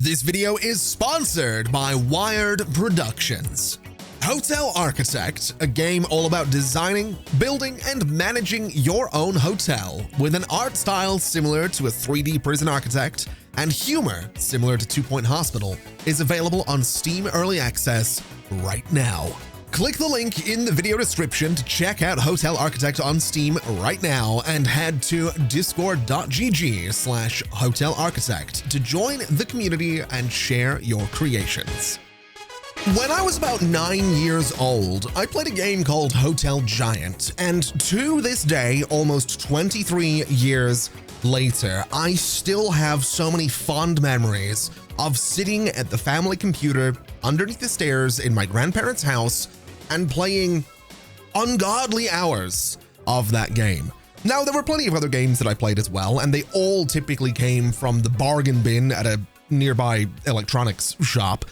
This video is sponsored by Wired Productions. Hotel Architect, a game all about designing, building, and managing your own hotel with an art style similar to a 3D Prison Architect and humor similar to 2 Point Hospital, is available on Steam Early Access right now. Click the link in the video description to check out Hotel Architect on Steam right now and head to discord.gg/hotelarchitect to join the community and share your creations. When I was about 9 years old, I played a game called Hotel Giant, and to this day, almost 23 years later, I still have so many fond memories of sitting at the family computer underneath the stairs in my grandparents' house and playing ungodly hours of that game. Now, there were plenty of other games that I played as well, and they all typically came from the bargain bin at a nearby electronics shop.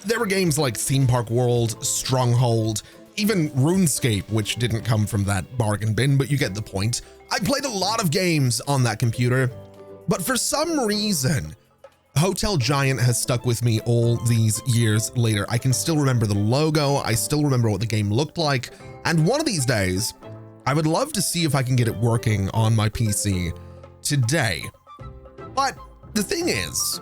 There were games like Theme Park World, Stronghold, even RuneScape, which didn't come from that bargain bin, but you get the point. I played a lot of games on that computer, but for some reason, Hotel Giant has stuck with me all these years later. I can still remember the logo, I still remember what the game looked like, and one of these days, I would love to see if I can get it working on my PC today. But the thing is,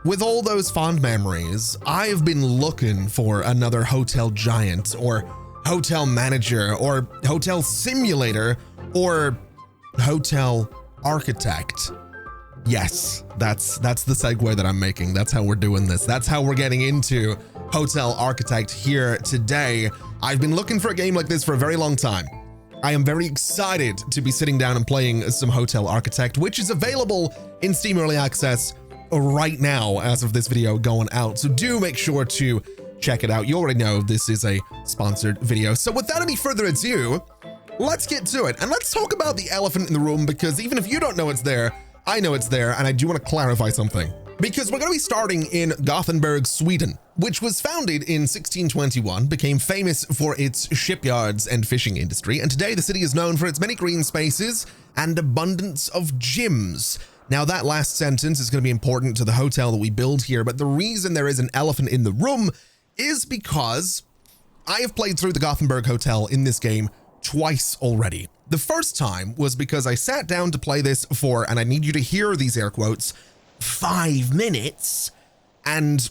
with all those fond memories, I've been looking for another Hotel Giant or Hotel Manager or Hotel Simulator or Hotel Architect. Yes, that's the segue that I'm making. That's how we're doing this. That's how we're getting into Hotel Architect here today. I've been looking for a game like this for a very long time. I am very excited to be sitting down and playing some Hotel Architect, which is available in Steam Early Access right now as of this video going out. So do make sure to check it out. You already know this is a sponsored video. So without any further ado, let's get to it. And let's talk about the elephant in the room, because even if you don't know it's there, I know it's there, and I do want to clarify something. Because we're going to be starting in Gothenburg, Sweden, which was founded in 1621, became famous for its shipyards and fishing industry, and today the city is known for its many green spaces and abundance of gyms. Now, that last sentence is going to be important to the hotel that we build here, but the reason there is an elephant in the room is because I have played through the Gothenburg Hotel in this game twice already. The first time was because I sat down to play this for, and I need you to hear these air quotes, 5 minutes, and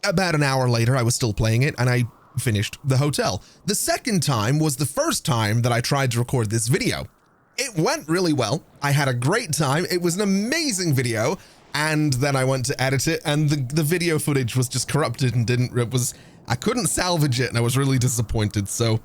about an hour later I was still playing it and I finished the hotel. The second time was the first time that I tried to record this video. It went really well. I had a great time. It was an amazing video, and then I went to edit it and the video footage was just corrupted and I couldn't salvage it, and I was really disappointed. So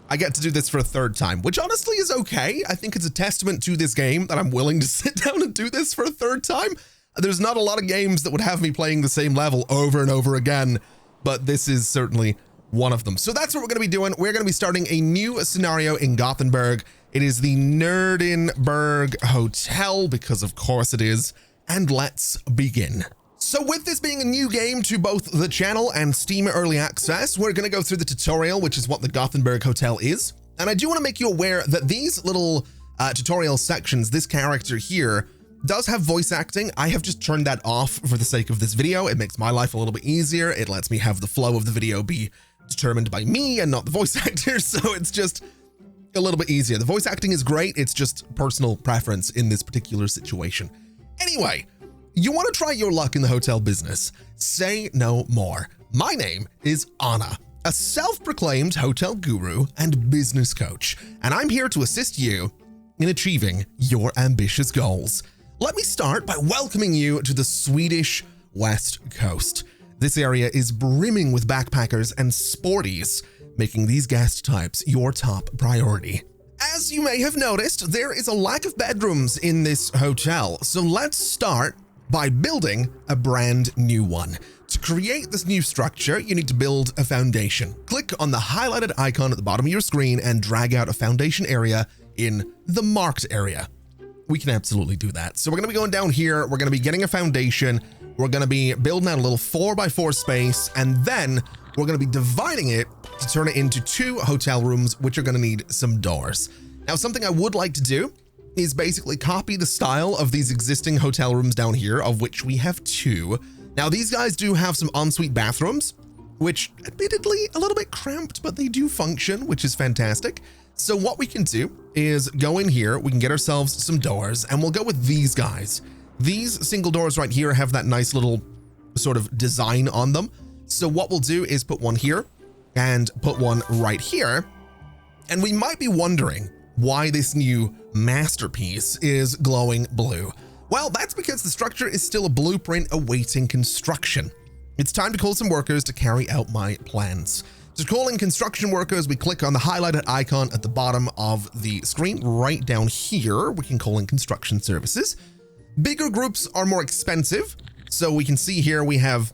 I get to do this for a third time, which honestly is okay. I think it's a testament to this game that I'm willing to sit down and do this for a third time. There's not a lot of games that would have me playing the same level over and over again, but this is certainly one of them. So that's what we're going to be doing. We're going to be starting a new scenario in Gothenburg. It is the Nerdenberg Hotel, because of course it is, and let's begin. So with this being a new game to both the channel and Steam Early Access, we're going to go through the tutorial, which is what the Gothenburg Hotel is. And I do want to make you aware that these little tutorial sections, this character here, does have voice acting. I have just turned that off for the sake of this video. It makes my life a little bit easier. It lets me have the flow of the video be determined by me and not the voice actor, so it's just a little bit easier. The voice acting is great. It's just personal preference in this particular situation. Anyway, you want to try your luck in the hotel business? Say no more. My name is Anna, a self-proclaimed hotel guru and business coach, and I'm here to assist you in achieving your ambitious goals. Let me start by welcoming you to the Swedish West Coast. This area is brimming with backpackers and sporties, making these guest types your top priority. As you may have noticed, there is a lack of bedrooms in this hotel, so let's start by building a brand new one. To create this new structure, you need to build a foundation. Click on the highlighted icon at the bottom of your screen and drag out a foundation area in the marked area. We can absolutely do that. So we're going to be going down here. We're going to be getting a foundation. We're going to be building out a little 4x4 space, and then we're going to be dividing it to turn it into 2 hotel rooms, which are going to need some doors. Now, something I would like to do is basically copy the style of these existing hotel rooms down here, of which we have 2, Now, these guys do have some ensuite bathrooms, which admittedly a little bit cramped, but they do function, which is fantastic. So what we can do is go in here, we can get ourselves some doors, and we'll go with these guys. These single doors right here have that nice little sort of design on them. So what we'll do is put one here and put one right here. And we might be wondering why this new masterpiece is glowing blue. Well, that's because the structure is still a blueprint awaiting construction. It's time to call some workers to carry out my plans. To call in construction workers, we click on the highlighted icon at the bottom of the screen. Right down here, we can call in construction services. Bigger groups are more expensive. So we can see here we have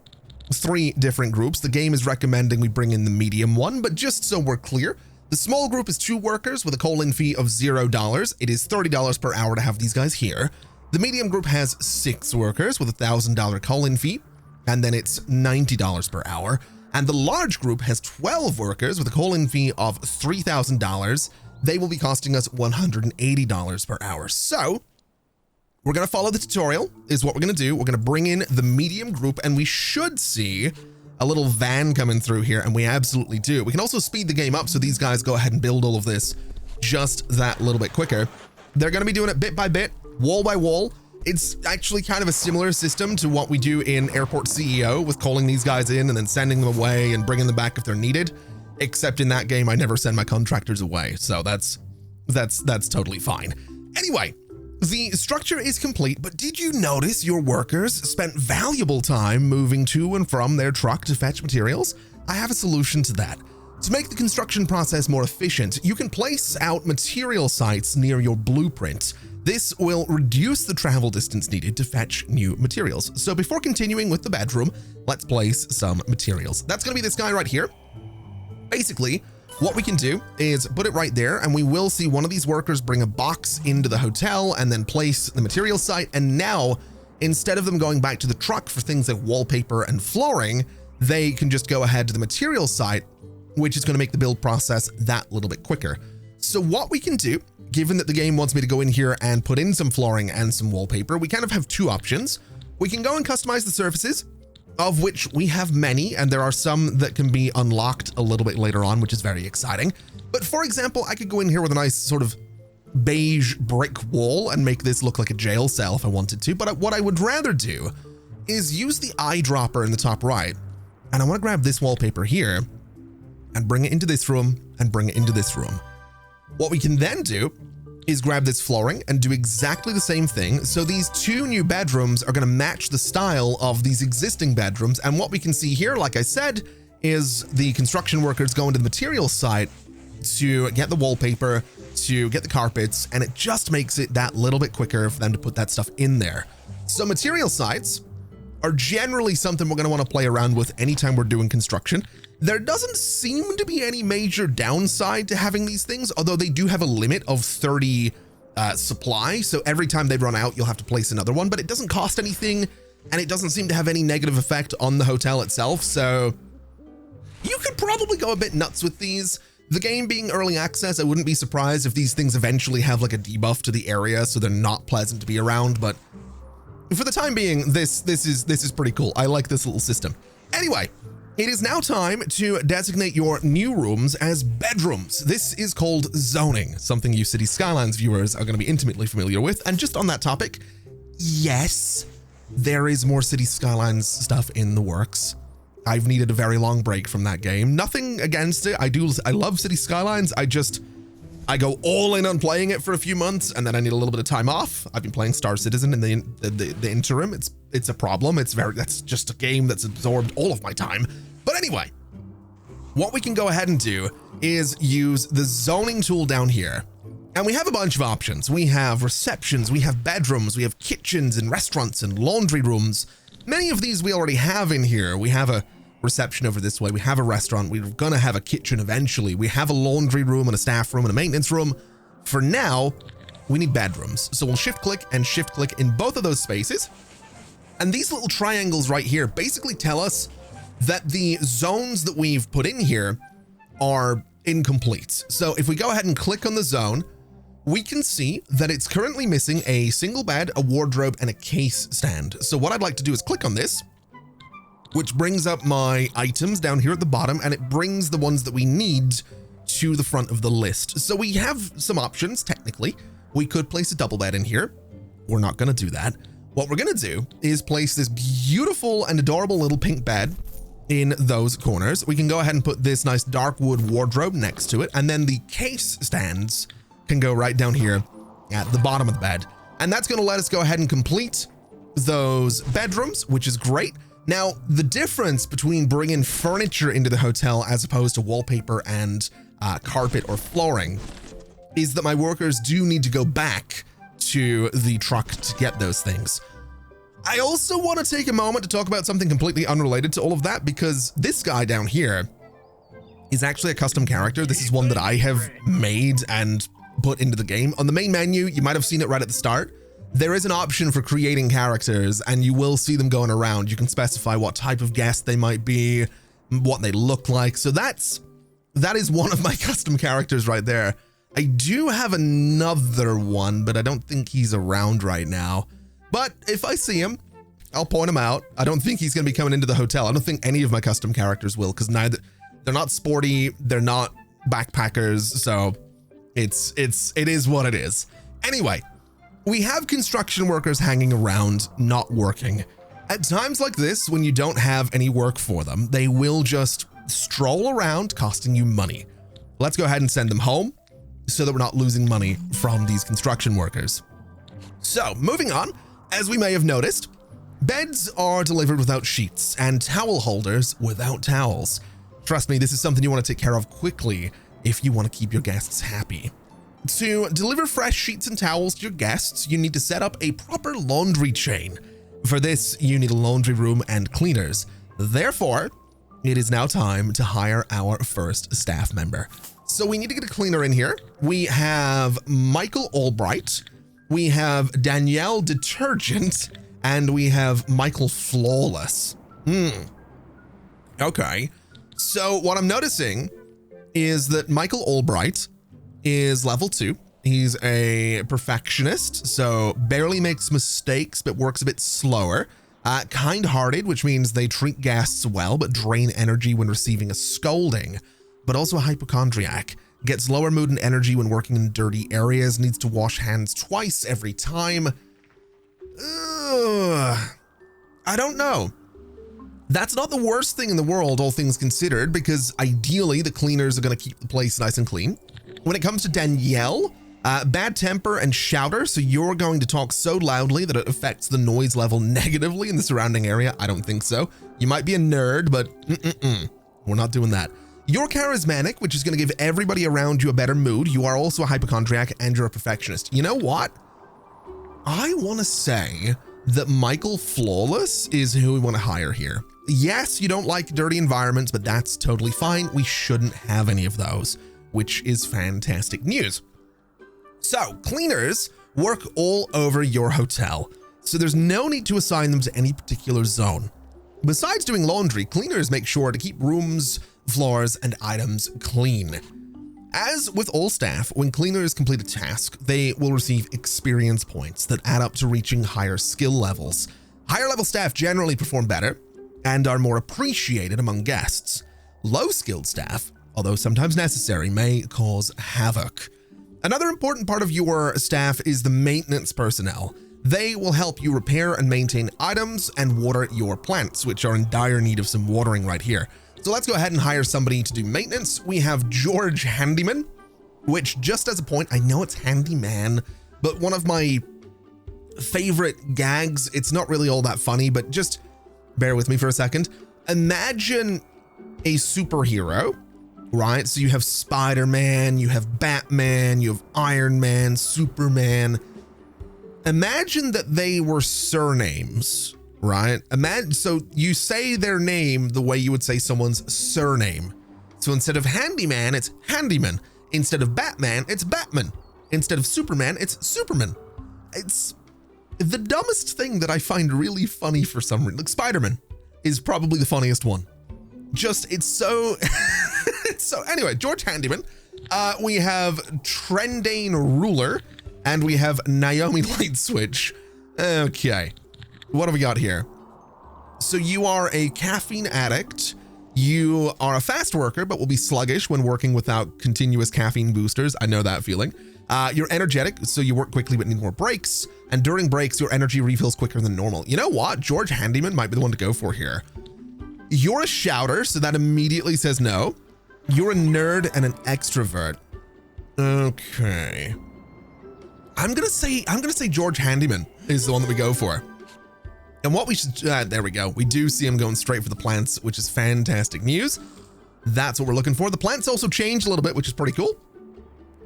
3 different groups. The game is recommending we bring in the medium one, but just so we're clear, the small group is 2 workers with a call-in fee of $0. It is $30 per hour to have these guys here. The medium group has 6 workers with a $1,000 call-in fee, and then it's $90 per hour. And the large group has 12 workers with a call-in fee of $3,000. They will be costing us $180 per hour. So we're going to follow the tutorial is what we're going to do. We're going to bring in the medium group, and we should see a little van coming through here, and we absolutely do. We can also speed the game up so these guys go ahead and build all of this just that little bit quicker. They're going to be doing it bit by bit, wall by wall. It's actually kind of a similar system to what we do in Airport CEO with calling these guys in and then sending them away and bringing them back if they're needed. Except in that game, I never send my contractors away. So that's totally fine. Anyway, the structure is complete, but did you notice your workers spent valuable time moving to and from their truck to fetch materials? I have a solution to that. To make the construction process more efficient, you can place out material sites near your blueprint. This will reduce the travel distance needed to fetch new materials. So before continuing with the bedroom, let's place some materials. That's going to be this guy right here. Basically, what we can do is put it right there, and we will see one of these workers bring a box into the hotel and then place the material site. And now, instead of them going back to the truck for things like wallpaper and flooring, they can just go ahead to the material site, which is going to make the build process that little bit quicker. So what we can do, given that the game wants me to go in here and put in some flooring and some wallpaper, we kind of have 2 options. We can go and customize the surfaces, of which we have many, and there are some that can be unlocked a little bit later on, which is very exciting. But for example, I could go in here with a nice sort of beige brick wall and make this look like a jail cell if I wanted to. But what I would rather do is use the eyedropper in the top right, and I want to grab this wallpaper here and bring it into this room and bring it into this room. What we can then do is grab this flooring and do exactly the same thing. So these 2 new bedrooms are going to match the style of these existing bedrooms. And what we can see here, like I said, is the construction workers go into the materials site to get the wallpaper, to get the carpets, and it just makes it that little bit quicker for them to put that stuff in there. So material sites are generally something we're going to want to play around with anytime we're doing construction. There doesn't seem to be any major downside to having these things, although they do have a limit of 30 supply. So every time they run out, you'll have to place another one, but it doesn't cost anything, and it doesn't seem to have any negative effect on the hotel itself. So you could probably go a bit nuts with these. The game being early access, I wouldn't be surprised if these things eventually have like a debuff to the area, so they're not pleasant to be around. But for the time being, this is pretty cool. I like this little system. Anyway, it is now time to designate your new rooms as bedrooms. This is called zoning, something you City Skylines viewers are going to be intimately familiar with. And just on that topic, yes, there is more City Skylines stuff in the works. I've needed a very long break from that game. Nothing against it. I love City Skylines. I go all in on playing it for a few months, and then I need a little bit of time off. I've been playing Star Citizen in the interim. It's a problem. That's just a game that's absorbed all of my time. But anyway, what we can go ahead and do is use the zoning tool down here. And we have a bunch of options. We have receptions, we have bedrooms, we have kitchens and restaurants and laundry rooms. Many of these we already have in here. We have a reception over this way. We have a restaurant. We're going to have a kitchen eventually. We have a laundry room and a staff room and a maintenance room. For now, we need bedrooms. So we'll shift click and shift click in both of those spaces. And these little triangles right here basically tell us that the zones that we've put in here are incomplete. So if we go ahead and click on the zone, we can see that it's currently missing a single bed, a wardrobe, and a case stand. So what I'd like to do is click on this, which brings up my items down here at the bottom, and it brings the ones that we need to the front of the list. So we have some options. Technically, we could place a double bed in here. We're not going to do that. What we're going to do is place this beautiful and adorable little pink bed in those corners. We can go ahead and put this nice dark wood wardrobe next to it, and then the case stands can go right down here at the bottom of the bed. And that's going to let us go ahead and complete those bedrooms, which is great. Now, the difference between bringing furniture into the hotel as opposed to wallpaper and carpet or flooring is that my workers do need to go back to the truck to get those things. I also want to take a moment to talk about something completely unrelated to all of that, because this guy down here is actually a custom character. This is one that I have made and put into the game. On the main menu, you might have seen it right at the start. There is an option for creating characters, and you will see them going around. You can specify what type of guest they might be, what they look like. So that is one of my custom characters right there. I do have another one, but I don't think he's around right now. But if I see him, I'll point him out. I don't think he's going to be coming into the hotel. I don't think any of my custom characters will, because they're not sporty, they're not backpackers, so it is what it is. Anyway, we have construction workers hanging around, not working. At times like this, when you don't have any work for them, they will just stroll around, costing you money. Let's go ahead and send them home so that we're not losing money from these construction workers. So, moving on, as we may have noticed, beds are delivered without sheets and towel holders without towels. Trust me, this is something you want to take care of quickly if you want to keep your guests happy. To deliver fresh sheets and towels to your guests, you need to set up a proper laundry chain. For this, you need a laundry room and cleaners. Therefore, it is now time to hire our first staff member. So we need to get a cleaner in here. We have Michael Albright, we have Danielle Detergent, and we have Michael Flawless. Okay. So what I'm noticing is that Michael Albright is level 2. He's a perfectionist, so barely makes mistakes, but works a bit slower. Kind-hearted, which means they treat guests well, but drain energy when receiving a scolding. But also a hypochondriac. Gets lower mood and energy when working in dirty areas, needs to wash hands twice every time. I don't know. That's not the worst thing in the world, all things considered, because ideally the cleaners are going to keep the place nice and clean. When it comes to Danielle, bad temper and shouter, so you're going to talk so loudly that it affects the noise level negatively in the surrounding area. I don't think so. You might be a nerd, but we're not doing that. You're charismatic, which is going to give everybody around you a better mood. You are also a hypochondriac and you're a perfectionist. You know what? I want to say that Michael Flawless is who we want to hire here. Yes, you don't like dirty environments, but that's totally fine. We shouldn't have any of those, which is fantastic news. So, cleaners work all over your hotel, so there's no need to assign them to any particular zone. Besides doing laundry, cleaners make sure to keep rooms, floors, and items clean. As with all staff, when cleaners complete a task, they will receive experience points that add up to reaching higher skill levels. Higher level staff generally perform better and are more appreciated among guests. Low-skilled staff, although sometimes necessary, may cause havoc. Another important part of your staff is the maintenance personnel. They will help you repair and maintain items and water your plants, which are in dire need of some watering right here. So let's go ahead and hire somebody to do maintenance. We have George Handyman, which, just as a point, I know it's handyman, but one of my favorite gags, it's not really all that funny, but just bear with me for a second. Imagine a superhero, right? So you have Spider-Man, you have Batman, you have Iron Man, Superman. Imagine that they were surnames, right? So you say their name the way you would say someone's surname. So instead of handyman, it's handyman. Instead of Batman, it's Batman. Instead of Superman, it's Superman. It's the dumbest thing that I find really funny for some reason. Like, Spider-Man is probably the funniest one. Just, it's so... So anyway, George Handyman. We have Trendane Ruler, and we have Naomi Light Switch. Okay, what do we got here? So you are a caffeine addict. You are a fast worker, but will be sluggish when working without continuous caffeine boosters. I know that feeling. You're energetic, so you work quickly but need more breaks. And during breaks, your energy refills quicker than normal. You know what? George Handyman might be the one to go for here. You're a shouter, so that immediately says no. You're a nerd and an extrovert. Okay. I'm gonna say George Handyman is the one that we go for. And what we should, there we go. We do see him going straight for the plants, which is fantastic news. That's what we're looking for. The plants also changed a little bit, which is pretty cool.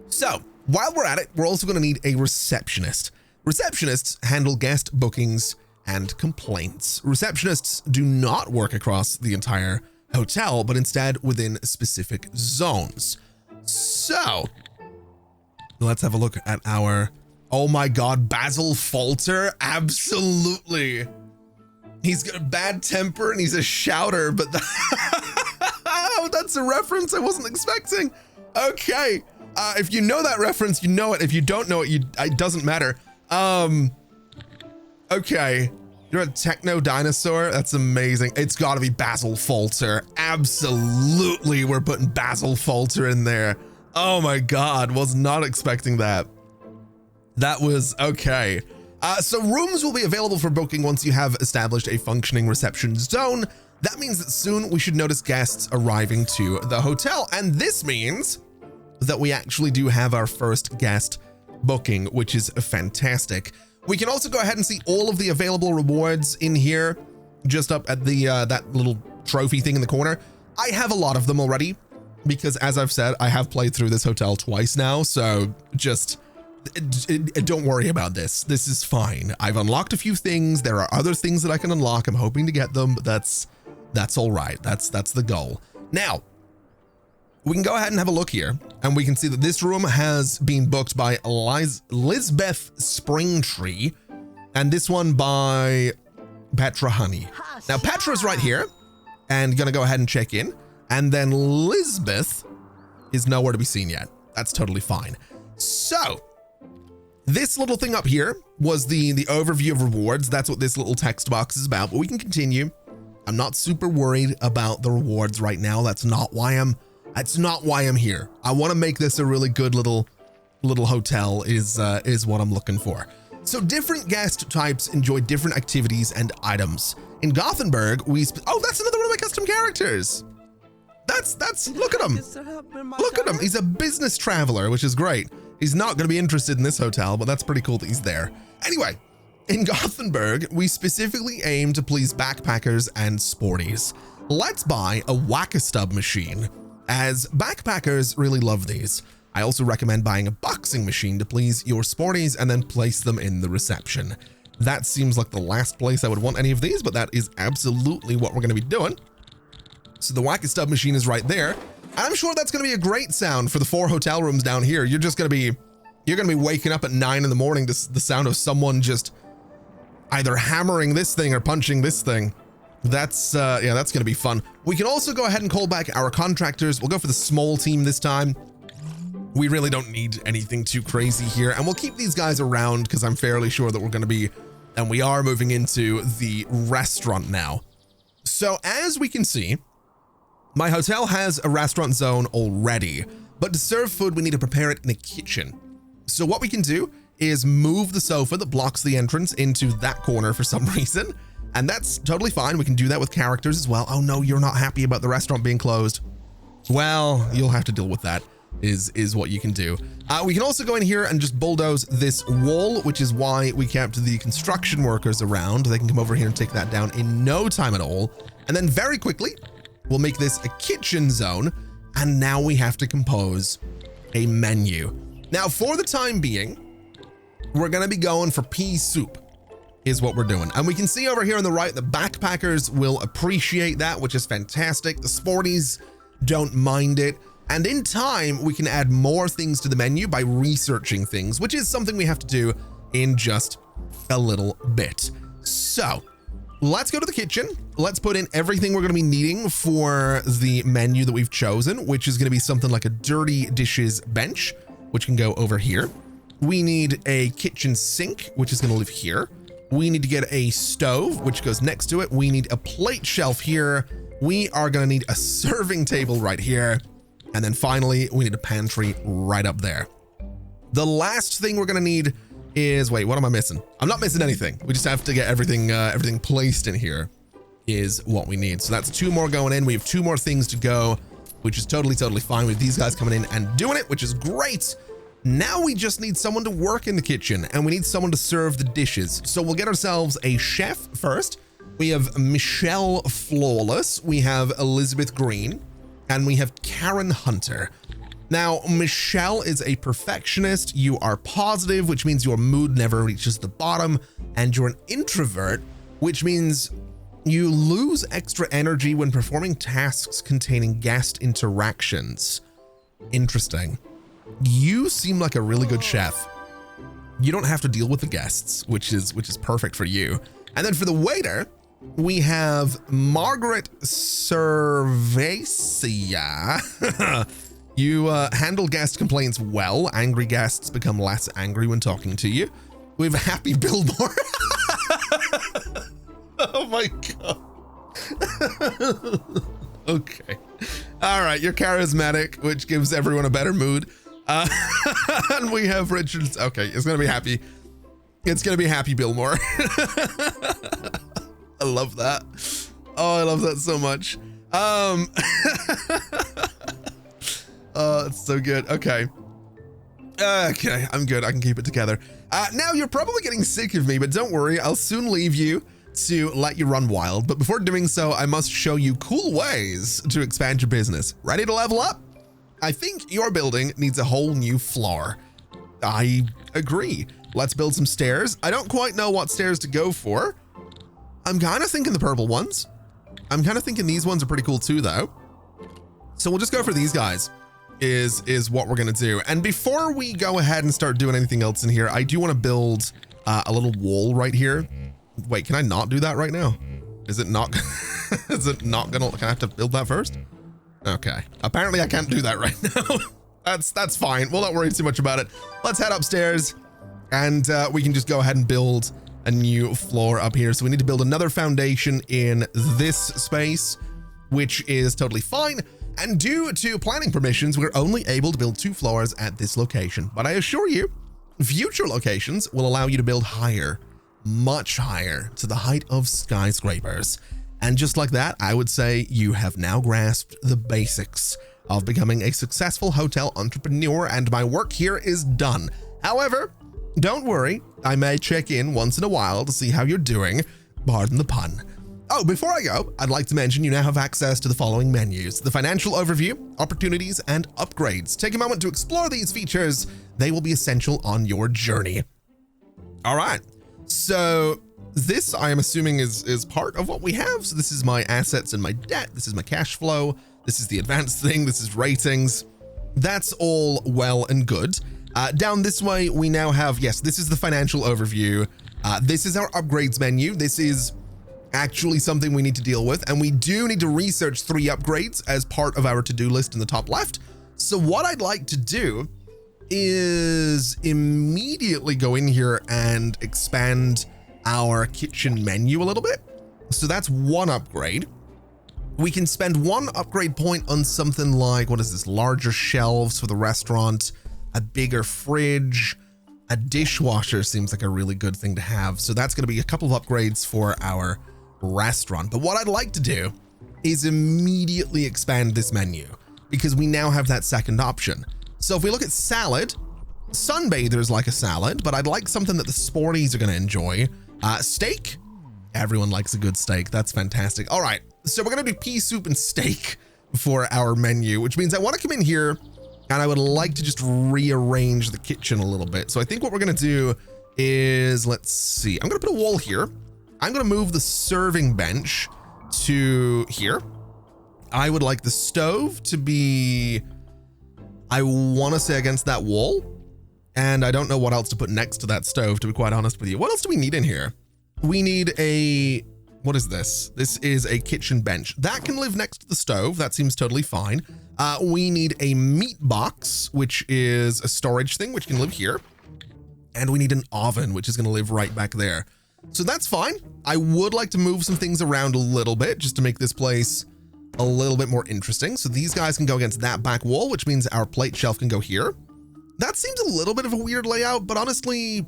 So while we're at it, we're also going to need a receptionist. Receptionists handle guest bookings and complaints. Receptionists do not work across the entire hotel, but instead within specific zones. So let's have a look at our, oh my God, Basil Falter. Absolutely. He's got a bad temper and he's a shouter, but oh, that's a reference I wasn't expecting. Okay. If you know that reference, you know it. If you don't know it, it doesn't matter. Okay. You're a techno dinosaur. That's amazing. It's got to be Basil Falter. Absolutely. We're putting Basil Falter in there. Oh my God. Was not expecting that. That was okay. So rooms will be available for booking once you have established a functioning reception zone. That means that soon we should notice guests arriving to the hotel. And this means that we actually do have our first guest booking, which is fantastic. We can also go ahead and see all of the available rewards in here, just up at the that little trophy thing in the corner. I have a lot of them already because, as I've said, I have played through this hotel twice now. So just don't worry about this. This is fine. I've unlocked a few things. There are other things that I can unlock. I'm hoping to get them, but that's all right. That's the goal. Now, we can go ahead and have a look here, and we can see that this room has been booked by Lisbeth Springtree, and this one by Petra Honey. Now, Petra's right here, and gonna go ahead and check in, and then Lisbeth is nowhere to be seen yet. That's totally fine. So this little thing up here was the overview of rewards. That's what this little text box is about, but we can continue. I'm not super worried about the rewards right now. That's not why I'm here. I want to make this a really good little hotel is what I'm looking for. So different guest types enjoy different activities and items. In Gothenburg, oh, that's another one of my custom characters. That's look at him. Look at him. He's a business traveler, which is great. He's not going to be interested in this hotel, but that's pretty cool that he's there. Anyway, in Gothenburg, we specifically aim to please backpackers and sporties. Let's buy a whack-a-stub machine, as backpackers really love these. I also recommend buying a boxing machine to please your sporties and then place them in the reception. That seems like the last place I would want any of these, but that is absolutely what we're going to be doing. So the whack-a-stub machine is right there. I'm sure that's going to be a great sound for the 4 hotel rooms down here. You're going to be waking up at 9 in the morning to the sound of someone just either hammering this thing or punching this thing. That's yeah, that's going to be fun. We can also go ahead and call back our contractors. We'll go for the small team this time. We really don't need anything too crazy here, and we'll keep these guys around because I'm fairly sure that we're going to be, and we are moving into the restaurant now. So as we can see, my hotel has a restaurant zone already, but to serve food, we need to prepare it in a kitchen. So what we can do is move the sofa that blocks the entrance into that corner for some reason. And that's totally fine. We can do that with characters as well. Oh no, you're not happy about the restaurant being closed. Well, you'll have to deal with that is what you can do. We can also go in here and just bulldoze this wall, which is why we kept the construction workers around. They can come over here and take that down in no time at all. And then very quickly, we'll make this a kitchen zone. And now we have to compose a menu. Now, for the time being, we're going to be going for pea soup is what we're doing. And we can see over here on the right, the backpackers will appreciate that, which is fantastic. The sporties don't mind it. And in time, we can add more things to the menu by researching things, which is something we have to do in just a little bit. So let's go to the kitchen. Let's put in everything we're going to be needing for the menu that we've chosen, which is going to be something like a dirty dishes bench, which can go over here. We need a kitchen sink, which is going to live here. We need to get a stove, which goes next to it. We need a plate shelf here. We are going to need a serving table right here. And then finally, we need a pantry right up there. The last thing we're going to need is, wait, what am I missing? I'm not missing anything. We just have to get everything placed in here is what we need. So that's 2 more going in. We have 2 more things to go, which is totally fine with these guys coming in and doing it, which is great. Now we just need someone to work in the kitchen and we need someone to serve the dishes. So we'll get ourselves a chef first. We have Michelle Flawless, we have Elizabeth Green, and we have Karen Hunter. Now, Michelle is a perfectionist. You are positive, which means your mood never reaches the bottom, and you're an introvert, which means you lose extra energy when performing tasks containing guest interactions. Interesting. You seem like a really good chef. You don't have to deal with the guests, which is perfect for you. And then for the waiter, we have Margaret Cervesia. You handle guest complaints well. Angry guests become less angry when talking to you. We have Happy Billmore. Oh my God. Okay. All right. You're charismatic, which gives everyone a better mood. And we have Richard. Okay. It's going to be happy. It's going to be Happy Billmore. I love that. Oh, I love that so much. Oh, it's so good. Okay. Okay, I'm good. I can keep it together. Now you're probably getting sick of me, but don't worry. I'll soon leave you to let you run wild. But before doing so, I must show you cool ways to expand your business. Ready to level up? I think your building needs a whole new floor. I agree. Let's build some stairs. I don't quite know what stairs to go for. I'm kind of thinking the purple ones. I'm kind of thinking these ones are pretty cool too, though. So we'll just go for these guys. Is what we're gonna do. And before we go ahead and start doing anything else in here, I do want to build a little wall right here. Wait, can I not do that right now? Is it not? Is it not gonna? Can I have to build that first? Okay. Apparently I can't do that right now. That's fine. We'll not worry too much about it. Let's head upstairs, and we can just go ahead and build a new floor up here. So we need to build another foundation in this space, which is totally fine. And due to planning permissions, we're only able to build 2 floors at this location. But I assure you, future locations will allow you to build higher, much higher, to the height of skyscrapers. And just like that, I would say you have now grasped the basics of becoming a successful hotel entrepreneur, and my work here is done. However, don't worry, I may check in once in a while to see how you're doing. Pardon the pun. Oh, before I go, I'd like to mention you now have access to the following menus: the financial overview, opportunities, and upgrades. Take a moment to explore these features. They will be essential on your journey. All right. So this, I am assuming, is part of what we have. So this is my assets and my debt. This is my cash flow. This is the advanced thing. This is ratings. That's all well and good. Down this way, we now have, yes, this is the financial overview. This is our upgrades menu. This is actually something we need to deal with, and we do need to research 3 upgrades as part of our to-do list in the top left. So what I'd like to do is immediately go in here and expand our kitchen menu a little bit. So that's 1 upgrade. We can spend 1 upgrade point on something like, what is this, larger shelves for the restaurant, a bigger fridge, a dishwasher seems like a really good thing to have. So that's going to be a couple of upgrades for our restaurant. But what I'd like to do is immediately expand this menu, because we now have that second option. So if we look at salad, Sunbathers like a salad, but I'd like something that the sporties are going to enjoy. Steak, everyone likes a good steak. That's fantastic. All right, so we're going to do pea soup and steak for our menu, which means I want to come in here and I would like to just rearrange the kitchen a little bit. So I think what we're going to do is, let's see, I'm going to put a wall here. I'm going to move the serving bench to here. I would like the stove to be, I want to say, against that wall. And I don't know what else to put next to that stove, to be quite honest with you. What else do we need in here? We need a, what is this? This is a kitchen bench. That can live next to the stove. That seems totally fine. We need a meat box, which is a storage thing, which can live here. And we need an oven, which is going to live right back there. So that's fine. I would like to move some things around a little bit just to make this place a little bit more interesting. So these guys can go against that back wall, which means our plate shelf can go here. That seems a little bit of a weird layout, but honestly,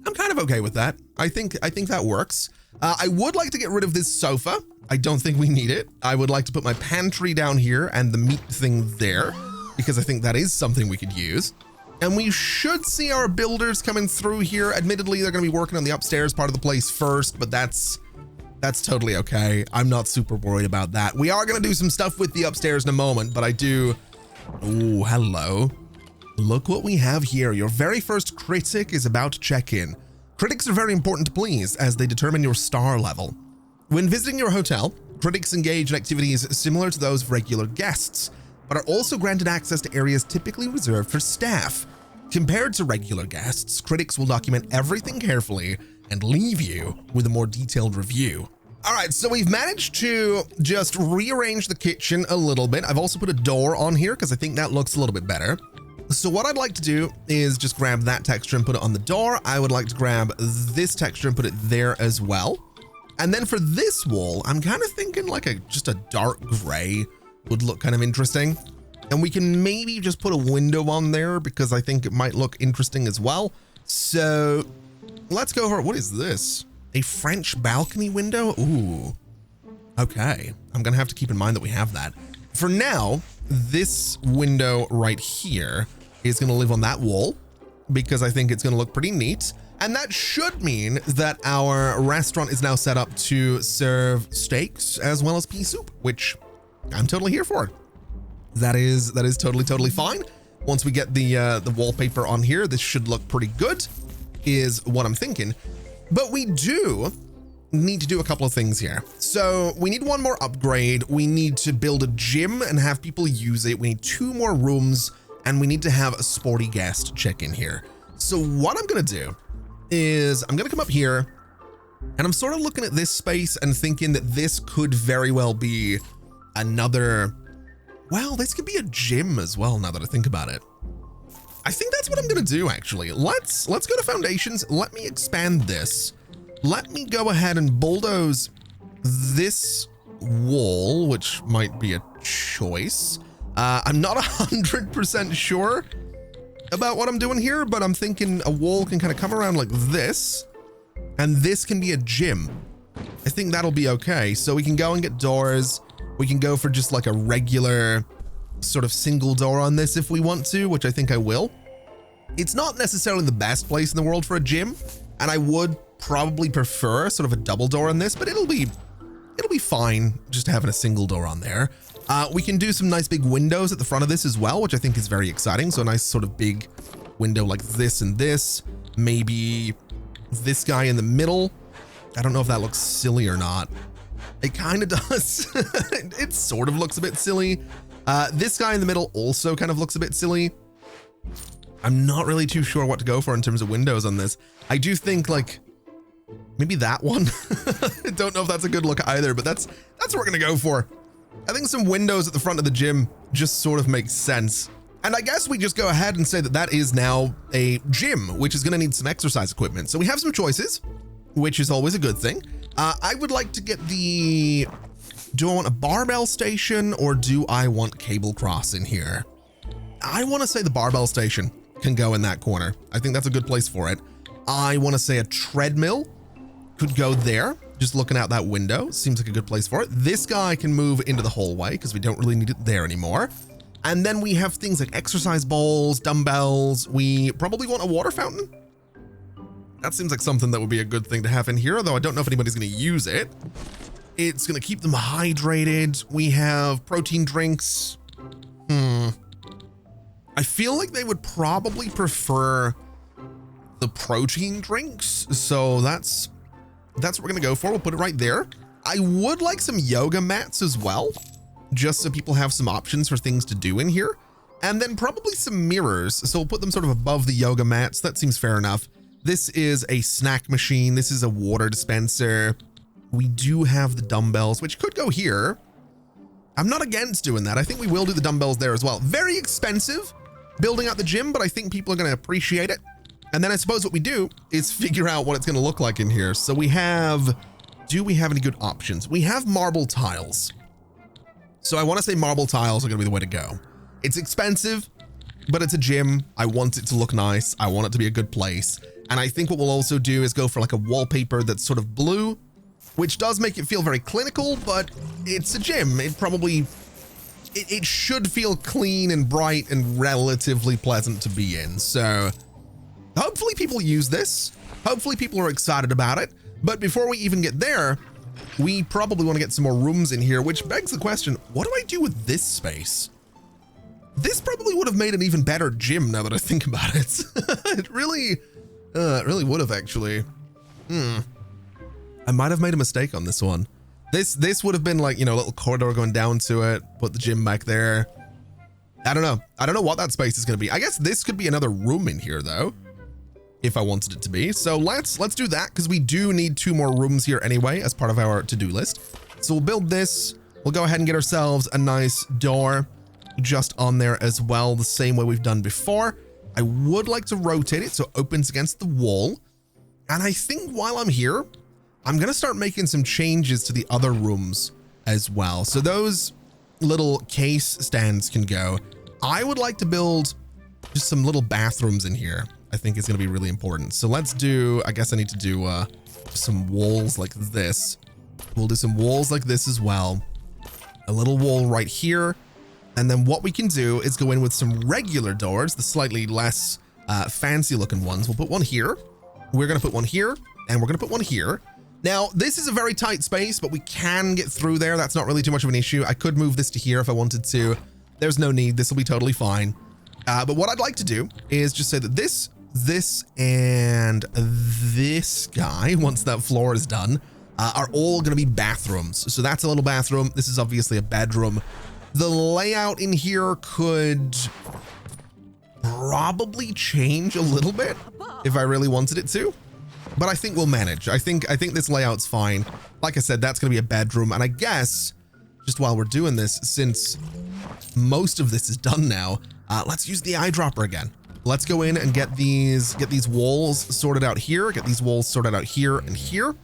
I'm kind of okay with that. I think that works. I would like to get rid of this sofa. I don't think we need it. I would like to put my pantry down here and the meat thing there, because I think that is something we could use. And we should see our builders coming through here. Admittedly, they're going to be working on the upstairs part of the place first, but that's totally okay. I'm not super worried about that. We are going to do some stuff with the upstairs in a moment, but I do... Oh, hello. Look what we have here. Your very first critic is about to check in. Critics are very important to please as they determine your star level. When visiting your hotel, critics engage in activities similar to those of regular guests, but are also granted access to areas typically reserved for staff. Compared to regular guests, critics will document everything carefully and leave you with a more detailed review. All right, so we've managed to just rearrange the kitchen a little bit. I've also put a door on here because I think that looks a little bit better. So what I'd like to do is just grab that texture and put it on the door. I would like to grab this texture and put it there as well. And then for this wall, I'm kind of thinking like just a dark gray would look kind of interesting. And we can maybe just put a window on there because I think it might look interesting as well. So let's go over, what is this? A French balcony window? Ooh, okay. I'm gonna have to keep in mind that we have that. For now, this window right here is gonna live on that wall because I think it's gonna look pretty neat. And that should mean that our restaurant is now set up to serve steaks as well as pea soup, which I'm totally here for. That is totally fine. Once we get the wallpaper on here, this should look pretty good, is what I'm thinking. But we do need to do a couple of things here. So we need one more upgrade. We need to build a gym and have people use it. We need 2 more rooms, and we need to have a sporty guest check in here. So what I'm gonna do is I'm gonna come up here, and I'm sort of looking at this space and thinking that this could very well be another... Well, this could be a gym as well, now that I think about it. I think that's what I'm gonna do, actually. Let's go to foundations. Let me expand this. Let me go ahead and bulldoze this wall, which might be a choice. I'm not 100% sure about what I'm doing here, but I'm thinking a wall can kind of come around like this, and this can be a gym. I think that'll be okay. So we can go and get doors. We can go for just like a regular sort of single door on this if we want to, which I think I will. It's not necessarily the best place in the world for a gym, and I would probably prefer sort of a double door on this, but it'll be fine just having a single door on there. We can do some nice big windows at the front of this as well, which I think is very exciting. So a nice sort of big window like this and this, maybe this guy in the middle. I don't know if that looks silly or not. It kind of does. It sort of looks a bit silly. This guy in the middle also kind of looks a bit silly. I'm not really too sure what to go for in terms of windows on this. I do think like maybe that one. I don't know if that's a good look either, but that's what we're gonna go for. I think some windows at the front of the gym just sort of makes sense. And I guess we just go ahead and say that that is now a gym, which is gonna need some exercise equipment. So we have some choices, which is always a good thing. I would like to get do I want a barbell station or do I want cable cross in here? I want to say the barbell station can go in that corner. I think that's a good place for it. I want to say a treadmill could go there. Just looking out that window seems like a good place for it. This guy can move into the hallway because we don't really need it there anymore. And then we have things like exercise balls, dumbbells. We probably want a water fountain. That seems like something that would be a good thing to have in here, although I don't know if anybody's going to use it. It's going to keep them hydrated. We have protein drinks. I feel like they would probably prefer the protein drinks. So that's what we're going to go for. We'll put it right there. I would like some yoga mats as well, just so people have some options for things to do in here. And then probably some mirrors. So we'll put them sort of above the yoga mats. That seems fair enough. This is a snack machine. This is a water dispenser. We do have the dumbbells, which could go here. I'm not against doing that. I think we will do the dumbbells there as well. Very expensive building out the gym, but I think people are going to appreciate it. And then I suppose what we do is figure out what it's going to look like in here. So do we have any good options? We have marble tiles. So I want to say marble tiles are going to be the way to go. It's expensive, but it's a gym. I want it to look nice. I want it to be a good place. And I think what we'll also do is go for like a wallpaper that's sort of blue, which does make it feel very clinical, but it's a gym. It should feel clean and bright and relatively pleasant to be in. So hopefully people use this. Hopefully people are excited about it. But before we even get there, we probably want to get some more rooms in here, which begs the question, what do I do with this space? This probably would have made an even better gym now that I think about it. It really would have actually. I might have made a mistake on this one. This would have been like, you know, a little corridor going down to it, put the gym back there. I don't know. I don't know what that space is going to be. I guess this could be another room in here though, if I wanted it to be. So let's do that, because we do need 2 more rooms here anyway as part of our to-do list. So we'll build this. We'll go ahead and get ourselves a nice door just on there as well, the same way we've done before. I would like to rotate it so it opens against the wall. And I think while I'm here, I'm going to start making some changes to the other rooms as well. So those little case stands can go. I would like to build just some little bathrooms in here. I think it's going to be really important. So let's do, I guess I need to do some walls like this. We'll do some walls like this as well. A little wall right here. And then what we can do is go in with some regular doors, the slightly less fancy looking ones. We'll put one here. We're going to put one here, and we're going to put one here. Now, this is a very tight space, but we can get through there. That's not really too much of an issue. I could move this to here if I wanted to. There's no need. This will be totally fine. But what I'd like to do is just say that this, and this guy, once that floor is done, are all going to be bathrooms. So that's a little bathroom. This is obviously a bedroom. The layout in here could probably change a little bit if I really wanted it to, but I think we'll manage. I think this layout's fine. Like I said, that's going to be a bedroom. And I guess just while we're doing this, since most of this is done now, let's use the eyedropper again. Let's go in and get these walls sorted out here, get these walls sorted out here and here.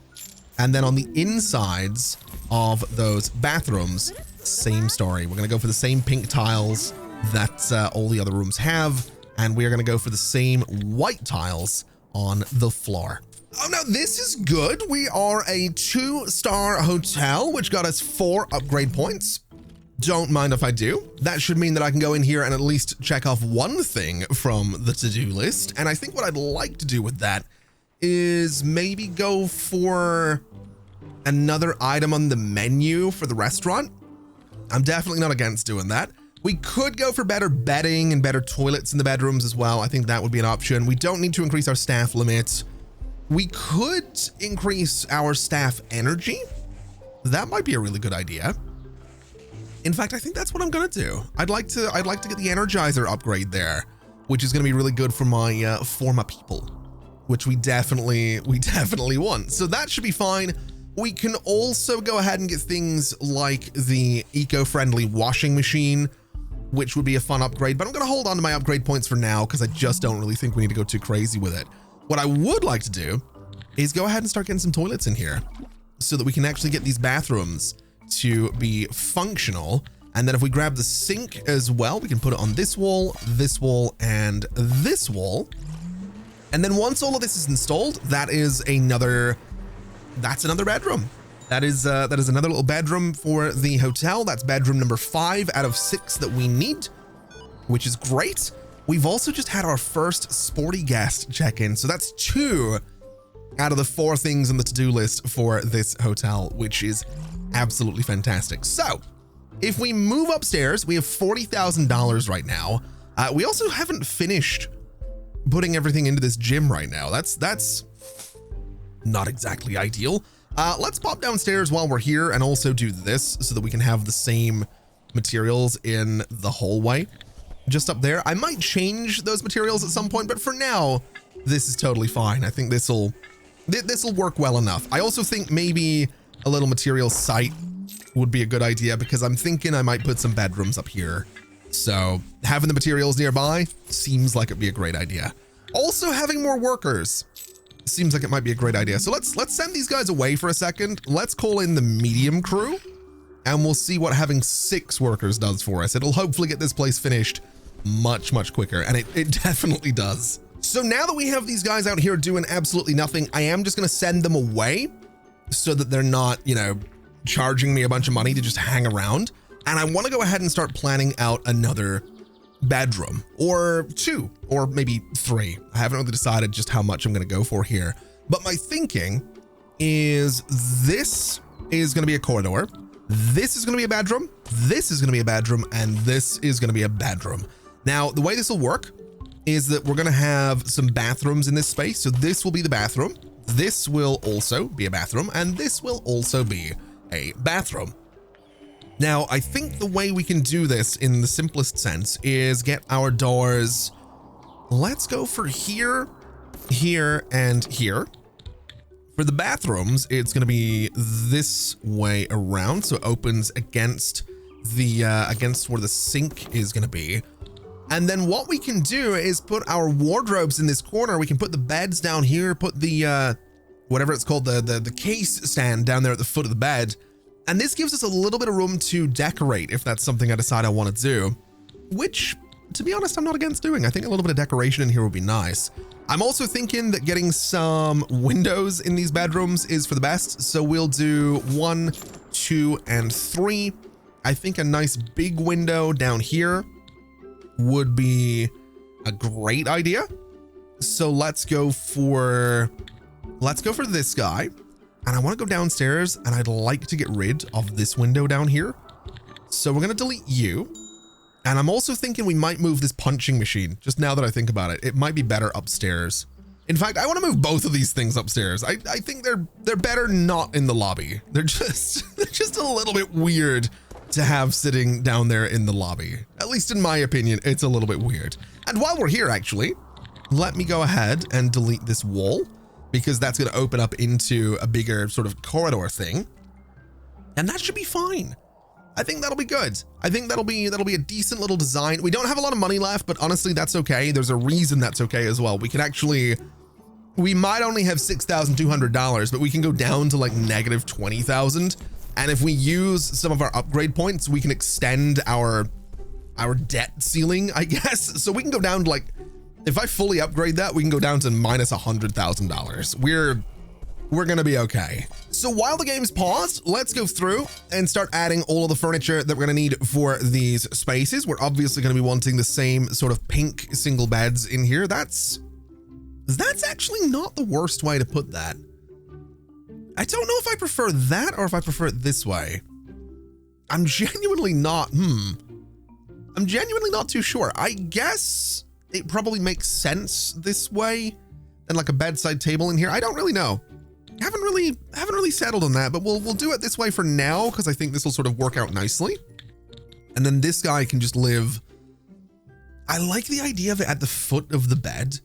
And then on the insides of those bathrooms, same story. We're going to go for the same pink tiles that all the other rooms have. And we are going to go for the same white tiles on the floor. Oh, now this is good. We are a 2-star hotel, which got us 4 upgrade points. Don't mind if I do. That should mean that I can go in here and at least check off one thing from the to-do list. And I think what I'd like to do with that is maybe go for another item on the menu for the restaurant. I'm definitely not against doing that. We could go for better bedding and better toilets in the bedrooms as well. I think that would be an option. We don't need to increase our staff limit. We could increase our staff energy. That might be a really good idea. In fact, I think that's what I'm gonna do. I'd like to get the Energizer upgrade there, which is gonna be really good for my people, which we definitely want. So that should be fine. We can also go ahead and get things like the eco-friendly washing machine, which would be a fun upgrade, but I'm going to hold on to my upgrade points for now because I just don't really think we need to go too crazy with it. What I would like to do is go ahead and start getting some toilets in here so that we can actually get these bathrooms to be functional. And then if we grab the sink as well, we can put it on this wall, and this wall. And then once all of this is installed, that's another bedroom. That is another little bedroom for the hotel. That's bedroom number 5 out of 6 that we need, which is great. We've also just had our first sporty guest check-in. So that's 2 out of the 4 things on the to-do list for this hotel, which is absolutely fantastic. So if we move upstairs, we have $40,000 right now. We also haven't finished putting everything into this gym right now. That's not exactly ideal. Let's pop downstairs while we're here and also do this so that we can have the same materials in the hallway just up there. I might change those materials at some point, but for now, this is totally fine. I think this'll work well enough. I also think maybe a little material site would be a good idea because I'm thinking I might put some bedrooms up here. So having the materials nearby seems like it'd be a great idea. Also, having more workers seems like it might be a great idea. So let's send these guys away for a second. Let's call in the medium crew and we'll see what having 6 workers does for us. It'll hopefully get this place finished much quicker, and it definitely does. So now that we have these guys out here doing absolutely nothing, I am just going to send them away so that they're not, you know, charging me a bunch of money to just hang around. And I want to go ahead and start planning out another bedroom, or 2, or maybe 3. I haven't really decided just how much I'm going to go for here, but my thinking is this is going to be a corridor. This is going to be a bedroom. This is going to be a bedroom, and this is going to be a bedroom. Now, the way this will work is that we're going to have some bathrooms in this space. So this will be the bathroom. This will also be a bathroom, and this will also be a bathroom. Now, I think the way we can do this in the simplest sense is get our doors. Let's go for here, here, and here. For the bathrooms, it's going to be this way around. So it opens against the, against where the sink is going to be. And then what we can do is put our wardrobes in this corner. We can put the beds down here, put the, whatever it's called, the case stand down there at the foot of the bed. And this gives us a little bit of room to decorate if that's something I decide I want to do, which, to be honest, I'm not against doing. I think a little bit of decoration in here would be nice. I'm also thinking that getting some windows in these bedrooms is for the best. So we'll do 1, 2, and 3. I think a nice big window down here would be a great idea. So let's go for this guy. And I want to go downstairs, and I'd like to get rid of this window down here. So we're going to delete you. And I'm also thinking we might move this punching machine. Just now that I think about it, it might be better upstairs. In fact, I want to move both of these things upstairs. I think they're better not in the lobby. They're just a little bit weird to have sitting down there in the lobby. At least in my opinion, it's a little bit weird. And while we're here, actually, let me go ahead and delete this wall, because that's going to open up into a bigger sort of corridor thing. And that should be fine. I think that'll be good. I think that'll be a decent little design. We don't have a lot of money left, but honestly, that's okay. There's a reason that's okay as well. We might only have $6,200, but we can go down to like negative 20,000. And if we use some of our upgrade points, we can extend our debt ceiling, I guess. So we can go down to like, if I fully upgrade that, we can go down to minus $100,000. We're gonna be okay. So while the game's paused, let's go through and start adding all of the furniture that we're gonna need for these spaces. We're obviously gonna be wanting the same sort of pink single beds in here. That's actually not the worst way to put that. I don't know if I prefer that or if I prefer it this way. I'm genuinely not too sure. I guess it probably makes sense this way than like a bedside table in here. I don't really know. Haven't really settled on that, but we'll do it this way for now, because I think this will sort of work out nicely. And then this guy can just live. I like the idea of it at the foot of the bed,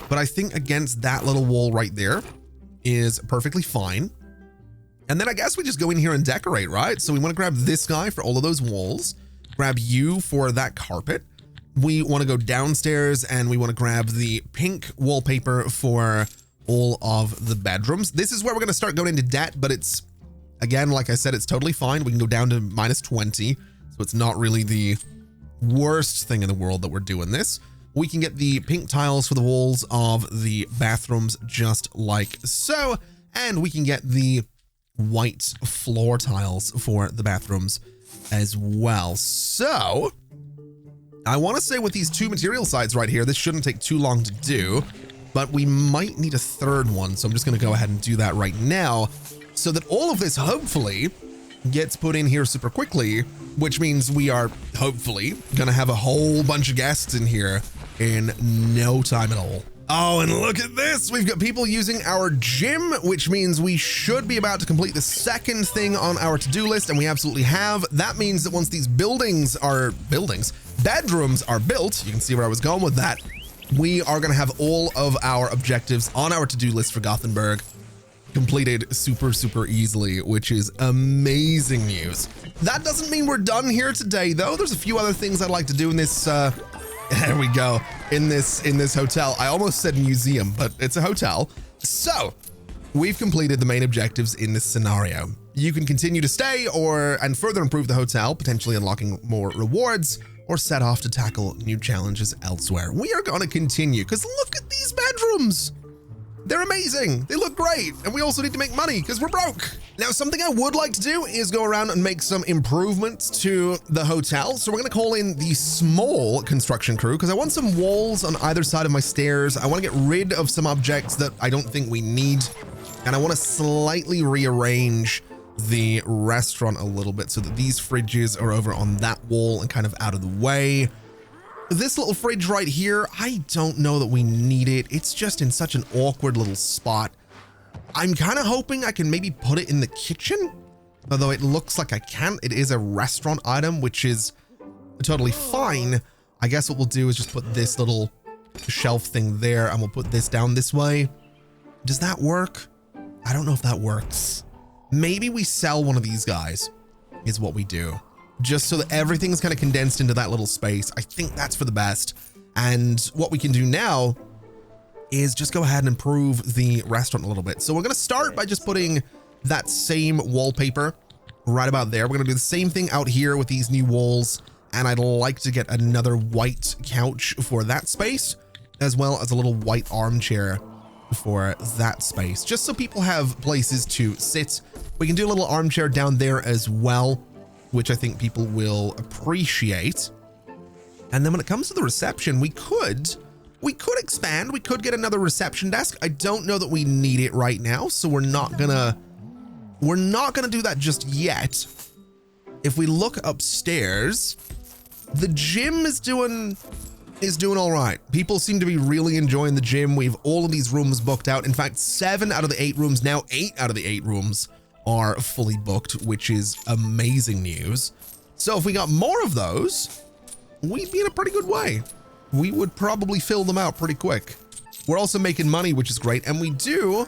but I think against that little wall right there is perfectly fine. And then I guess we just go in here and decorate, right? So we want to grab this guy for all of those walls, grab you for that carpet. We want to go downstairs and we want to grab the pink wallpaper for all of the bedrooms. This is where we're going to start going into debt, but it's, again, like I said, it's totally fine. We can go down to minus 20. So it's not really the worst thing in the world that we're doing this. We can get the pink tiles for the walls of the bathrooms just like so. And we can get the white floor tiles for the bathrooms as well. So I want to say with these 2 material sites right here, this shouldn't take too long to do, but we might need a third one. So I'm just going to go ahead and do that right now so that all of this hopefully gets put in here super quickly, which means we are hopefully going to have a whole bunch of guests in here in no time at all. Oh, and look at this. We've got people using our gym, which means we should be about to complete the second thing on our to-do list, and we absolutely have. That means that once these bedrooms are built, you can see where I was going with that, we are going to have all of our objectives on our to-do list for Gothenburg completed super easily, which is amazing news. That doesn't mean we're done here today, though. There's a few other things I'd like to do in this There we go. In this hotel. I almost said museum, but it's a hotel. So we've completed the main objectives in this scenario. You can continue to stay and further improve the hotel, potentially unlocking more rewards, or set off to tackle new challenges elsewhere. We are going to continue because look at these bedrooms. They're amazing. They look great. And we also need to make money because we're broke. Now, something I would like to do is go around and make some improvements to the hotel. So we're going to call in the small construction crew because I want some walls on either side of my stairs. I want to get rid of some objects that I don't think we need. And I want to slightly rearrange the restaurant a little bit so that these fridges are over on that wall and kind of out of the way. This little fridge right here, I don't know that we need it. It's just in such an awkward little spot. I'm kind of hoping I can maybe put it in the kitchen, although it looks like I can't. It is a restaurant item, which is totally fine. I guess what we'll do is just put this little shelf thing there and we'll put this down this way. Does that work? I don't know if that works. Maybe we sell one of these guys is what we do. Just so that everything's kind of condensed into that little space. I think that's for the best. And what we can do now is just go ahead and improve the restaurant a little bit. So we're going to start by just putting that same wallpaper right about there. We're going to do the same thing out here with these new walls. And I'd like to get another white couch for that space, as well as a little white armchair for that space, just so people have places to sit. We can do a little armchair down there as well, which I think people will appreciate. And then when it comes to the reception, we could expand. We could get another reception desk. I don't know that we need it right now, so we're not gonna do that just yet. If we look upstairs, the gym is doing all right. People seem to be really enjoying the gym. We have all of these rooms booked out. In fact, 7 out of the 8 rooms, now 8 out of the 8 rooms are fully booked, which is amazing news. So if we got more of those, we'd be in a pretty good way. We would probably fill them out pretty quick. We're also making money, which is great. And we do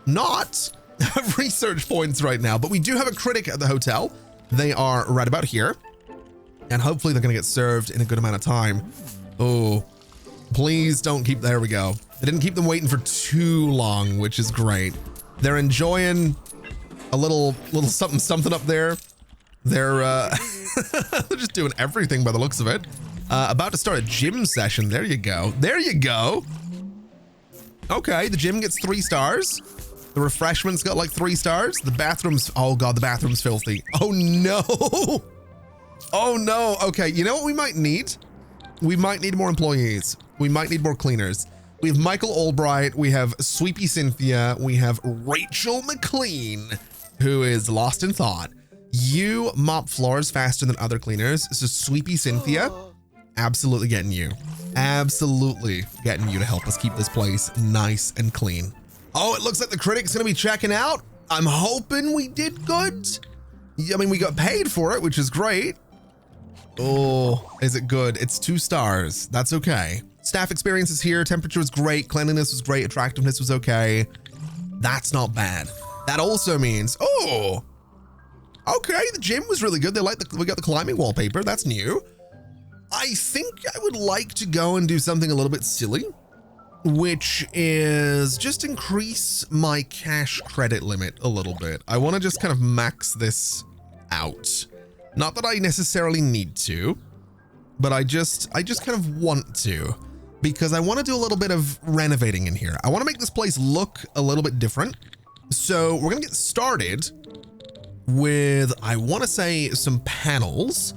not have research points right now, but we do have a critic at the hotel. They are right about here. And hopefully they're going to get served in a good amount of time. Oh, please don't keep, there we go. They didn't keep them waiting for too long, which is great. They're enjoying a little something up there. They're they're just doing everything by the looks of it. About to start a gym session. There you go. There you go. Okay, the gym gets 3 stars. The refreshments got like 3 stars. The bathrooms, oh God, the bathroom's filthy. Oh no. Oh no. Okay, you know what we might need? We might need more employees. We might need more cleaners. We have Michael Albright. We have Sweepy Cynthia. We have Rachel McLean, who is lost in thought. You mop floors faster than other cleaners. So Sweepy Cynthia, absolutely getting you. Absolutely getting you to help us keep this place nice and clean. Oh, it looks like the critic's gonna be checking out. I'm hoping we did good. I mean, we got paid for it, which is great. Oh, is it good? It's 2 stars. That's okay. Staff experience is here. Temperature was great. Cleanliness was great. Attractiveness was okay. That's not bad. That also means, oh, okay, the gym was really good. We got the climbing wallpaper. That's new. I think I would like to go and do something a little bit silly, which is just increase my cash credit limit a little bit. I want to just kind of max this out. Not that I necessarily need to, but I just kind of want to, because I want to do a little bit of renovating in here. I want to make this place look a little bit different. So we're going to get started with, I want to say, some panels.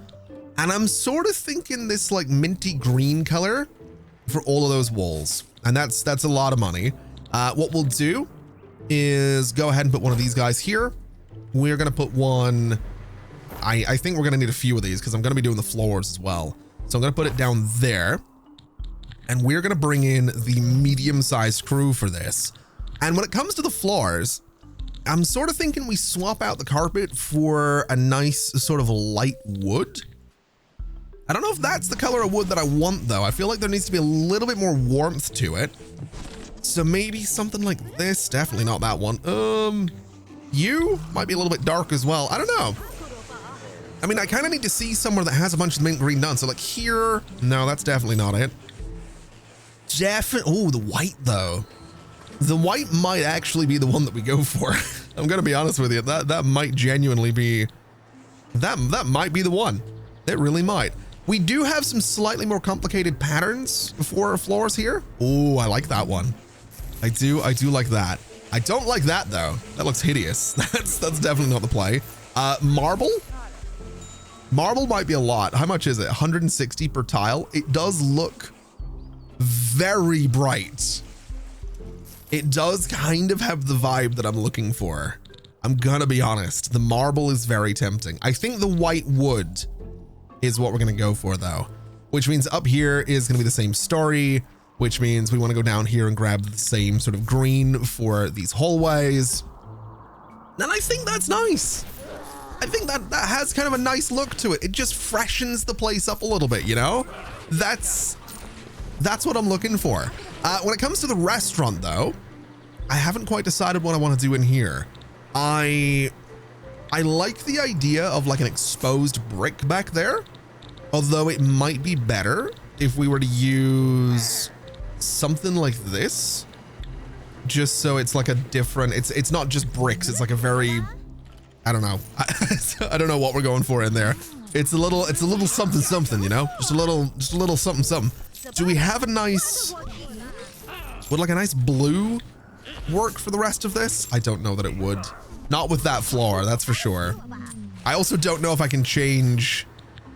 And I'm sort of thinking this like minty green color for all of those walls. And that's a lot of money. What we'll do is go ahead and put one of these guys here. We're going to put one, I think we're going to need a few of these because I'm going to be doing the floors as well. So I'm going to put it down there. And we're going to bring in the medium-sized crew for this. And when it comes to the floors, I'm sort of thinking we swap out the carpet for a nice sort of light wood. I don't know if that's the color of wood that I want though. I feel like there needs to be a little bit more warmth to it. So maybe something like this. Definitely not that one. You might be a little bit dark as well. I don't know. I mean, I kind of need to see somewhere that has a bunch of the mint green done. So like here, no, that's definitely not it. Oh, the white though. The white might actually be the one that we go for. I'm going to be honest with you. That might genuinely be, that might be the one. It really might. We do have some slightly more complicated patterns for floors here. Oh, I like that one. I do like that. I don't like that though. That looks hideous. That's definitely not the play. Marble. Marble might be a lot. How much is it? 160 per tile. It does look very bright. It does kind of have the vibe that I'm looking for. I'm gonna be honest. The marble is very tempting. I think the white wood is what we're gonna go for though, which means up here is gonna be the same story, which means we want to go down here and grab the same sort of green for these hallways. And I think that's nice. I think that has kind of a nice look to it. It just freshens the place up a little bit, you know? That's what I'm looking for. When it comes to the restaurant though, I haven't quite decided what I want to do in here. I like the idea of like an exposed brick back there, although it might be better if we were to use something like this, just so it's like a different, it's not just bricks. It's like a very, I don't know. I don't know what we're going for in there. It's a little something, you know, just a little something. Do we have a nice, would like a nice blue work for the rest of this? I don't know that it would. Not with that floor, that's for sure. I also don't know if I can change.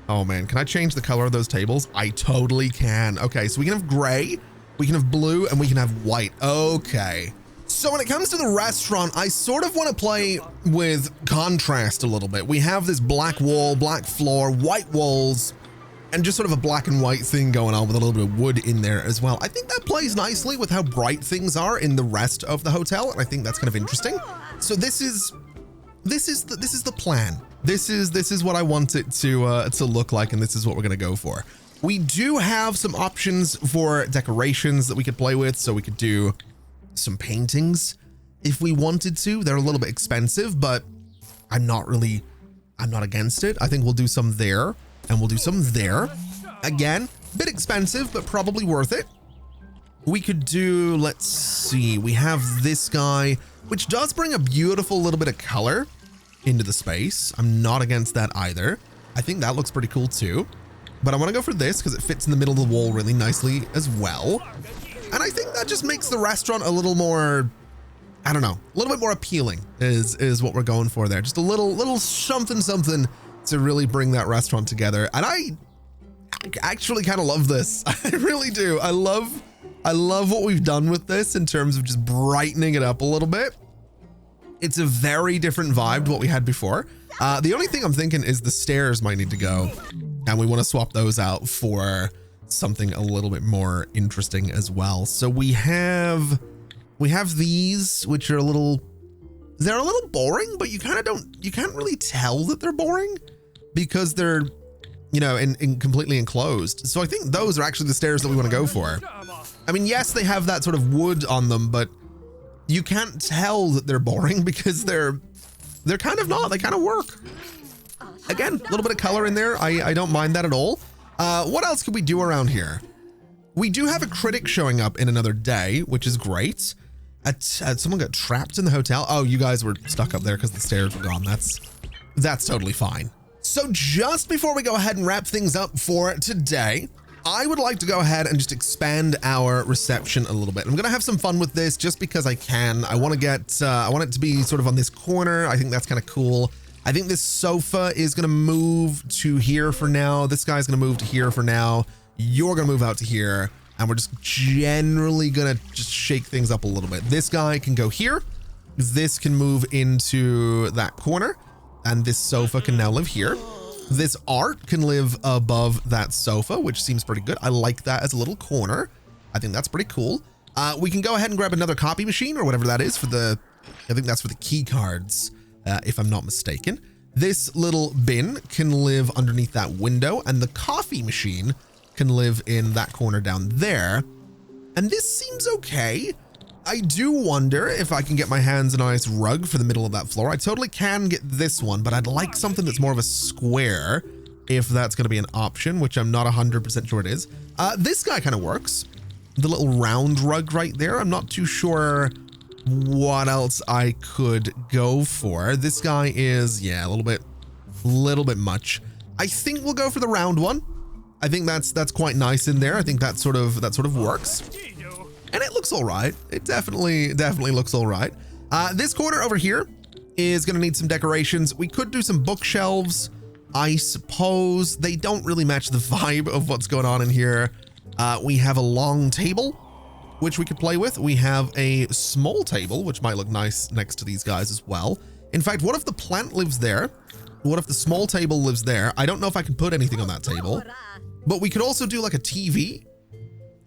Oh man, can I change the color of those tables? I totally can. Okay, so we can have gray, we can have blue, and we can have white. Okay. So when it comes to the restaurant, I sort of want to play with contrast a little bit. We have this black wall, black floor, white walls, and just sort of a black and white thing going on with a little bit of wood in there as well. I think that plays nicely with how bright things are in the rest of the hotel, and I think that's kind of interesting. So this is the plan. This is what I want it to look like, and this is what we're gonna go for. We do have some options for decorations that we could play with, so we could do some paintings if we wanted to. They're a little bit expensive, but I'm not against it. I think we'll do some there. And we'll do some there. Again, a bit expensive, but probably worth it. We could do, let's see, we have this guy, which does bring a beautiful little bit of color into the space. I'm not against that either. I think that looks pretty cool too. But I want to go for this because it fits in the middle of the wall really nicely as well. And I think that just makes the restaurant a little more, I don't know, a little bit more appealing is what we're going for there. Just a little something to really bring that restaurant together. And I actually kind of love this. I really do. I love what we've done with this in terms of just brightening it up a little bit. It's a very different vibe to what we had before. The only thing I'm thinking is the stairs might need to go, and we want to swap those out for something a little bit more interesting as well. So we have these, which are they're a little boring, but you can't really tell that they're boring because they're, you know, in completely enclosed. So I think those are actually the stairs that we want to go for. I mean, yes, they have that sort of wood on them, but you can't tell that they're boring because they're kind of not. They kind of work. Again, a little bit of color in there. I don't mind that at all. What else could we do around here? We do have a critic showing up in another day, which is great. Someone got trapped in the hotel. Oh, you guys were stuck up there because the stairs were gone. That's totally fine. So just before we go ahead and wrap things up for today, I would like to go ahead and just expand our reception a little bit. I'm gonna have some fun with this just because I can. I want it to be sort of on this corner. I think that's kind of cool. I think this sofa is gonna move to here for now. This guy's gonna move to here for now. You're gonna move out to here. And we're just generally gonna just shake things up a little bit. This guy can go here. This can move into that corner. And this sofa can now live here. This art can live above that sofa, which seems pretty good. I like that as a little corner. I think that's pretty cool. We can go ahead and grab another copy machine or whatever that is for I think that's for the key cards, if I'm not mistaken. This little bin can live underneath that window, and the coffee machine can live in that corner down there. And this seems okay. I do wonder if I can get my hands on a nice rug for the middle of that floor. I totally can get this one, but I'd like something that's more of a square if that's going to be an option, which I'm not 100% sure it is. This guy kind of works. The little round rug right there. I'm not too sure what else I could go for. This guy is, yeah, a little bit much. I think we'll go for the round one. I think that's quite nice in there. I think that sort of works. And it looks all right. It definitely looks all right. This corner over here is going to need some decorations. We could do some bookshelves, I suppose. They don't really match the vibe of what's going on in here. We have a long table, which we could play with. We have a small table, which might look nice next to these guys as well. In fact, what if the plant lives there? What if the small table lives there? I don't know if I can put anything on that table, but we could also do like a TV,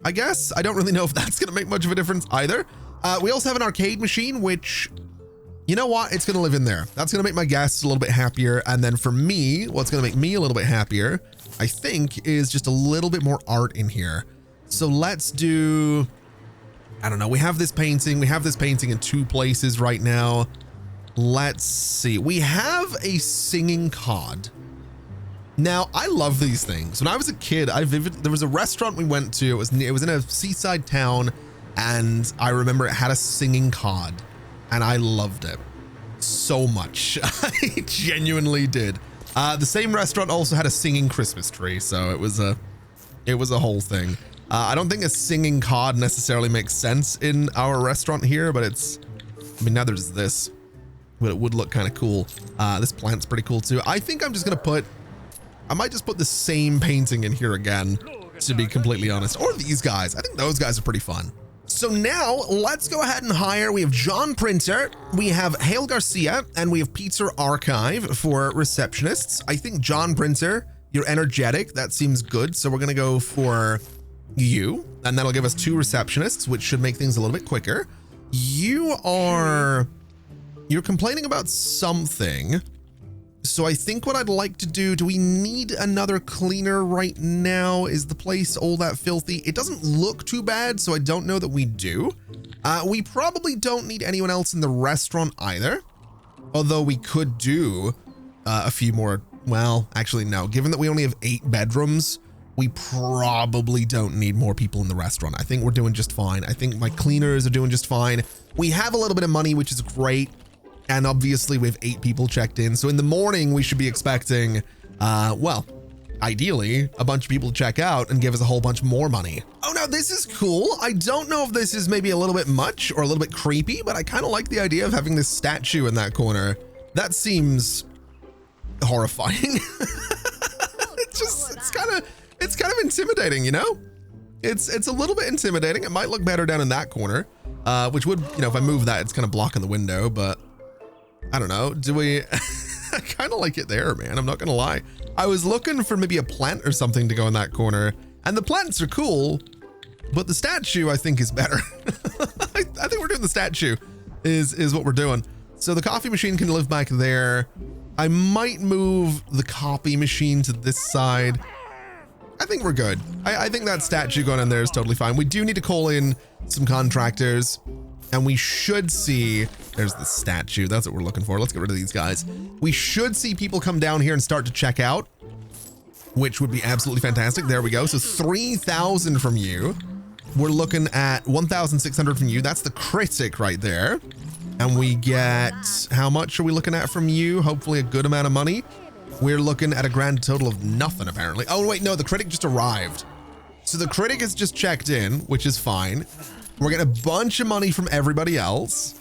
I guess. I don't really know if that's going to make much of a difference either. We also have an arcade machine, which, you know what? It's going to live in there. That's going to make my guests a little bit happier. And then for me, what's going to make me a little bit happier, I think, is just a little bit more art in here. So let's do, I don't know. We have this painting. We have this painting in 2 places right now. Let's see. We have a singing cod. Now, I love these things. When I was a kid, there was a restaurant we went to. It was in a seaside town, and I remember it had a singing cod, and I loved it so much. I genuinely did. The same restaurant also had a singing Christmas tree, so it was a whole thing. I don't think a singing cod necessarily makes sense in our restaurant here, but I mean, neither does this, but it would look kind of cool. This plant's pretty cool too. I think I'm just gonna I might just put the same painting in here again, to be completely honest, or these guys. I think those guys are pretty fun. So now let's go ahead and hire. We have John Printer, we have Hale Garcia, and we have Peter Archive for receptionists. I think John Printer, you're energetic. That seems good. So we're going to go for you, and that'll give us 2 receptionists, which should make things a little bit quicker. You're complaining about something. So I think what I'd like to do we need another cleaner right now? Is the place all that filthy? It doesn't look too bad, so I don't know that we do. We probably don't need anyone else in the restaurant either, although we could do a few more. Well, actually, no. Given that we only have 8 bedrooms, we probably don't need more people in the restaurant. I think we're doing just fine. I think my cleaners are doing just fine. We have a little bit of money, which is great. And obviously we have 8 people checked in. So in the morning, we should be expecting, well, ideally a bunch of people to check out and give us a whole bunch more money. Oh, now this is cool. I don't know if this is maybe a little bit much or a little bit creepy, but I kind of like the idea of having this statue in that corner. That seems horrifying. It's kind of intimidating, you know? It's a little bit intimidating. It might look better down in that corner, which would, you know, if I move that, it's kind of blocking the window, but I don't know. Do we, I kind of like it there, man. I'm not going to lie. I was looking for maybe a plant or something to go in that corner, and the plants are cool, but the statue I think is better. I think we're doing the statue is what we're doing. So the coffee machine can live back there. I might move the copy machine to this side. I think we're good. I think that statue going in there is totally fine. We do need to call in some contractors, and we should see, there's the statue. That's what we're looking for. Let's get rid of these guys. We should see people come down here and start to check out, which would be absolutely fantastic. There we go. So 3,000 from you. We're looking at 1,600 from you. That's the critic right there. And we get, how much are we looking at from you? Hopefully a good amount of money. We're looking at a grand total of nothing, apparently. Oh, wait, no, the critic just arrived. So the critic has just checked in, which is fine. We're getting a bunch of money from everybody else.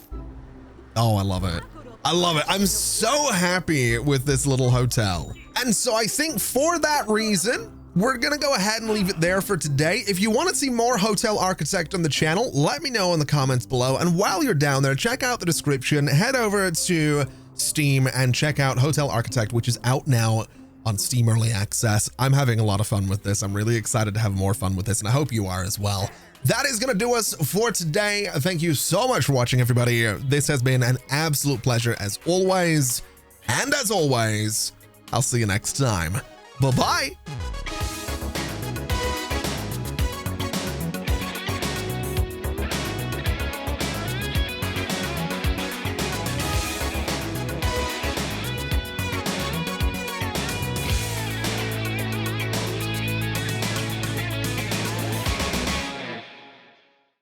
Oh, I love it. I love it. I'm so happy with this little hotel. And so I think for that reason, we're going to go ahead and leave it there for today. If you want to see more Hotel Architect on the channel, let me know in the comments below. And while you're down there, check out the description, head over to Steam and check out Hotel Architect, which is out now on Steam Early Access. I'm having a lot of fun with this. I'm really excited to have more fun with this, and I hope you are as well. That is going to do us for today. Thank you so much for watching, everybody. This has been an absolute pleasure as always. And as always, I'll see you next time. Bye-bye.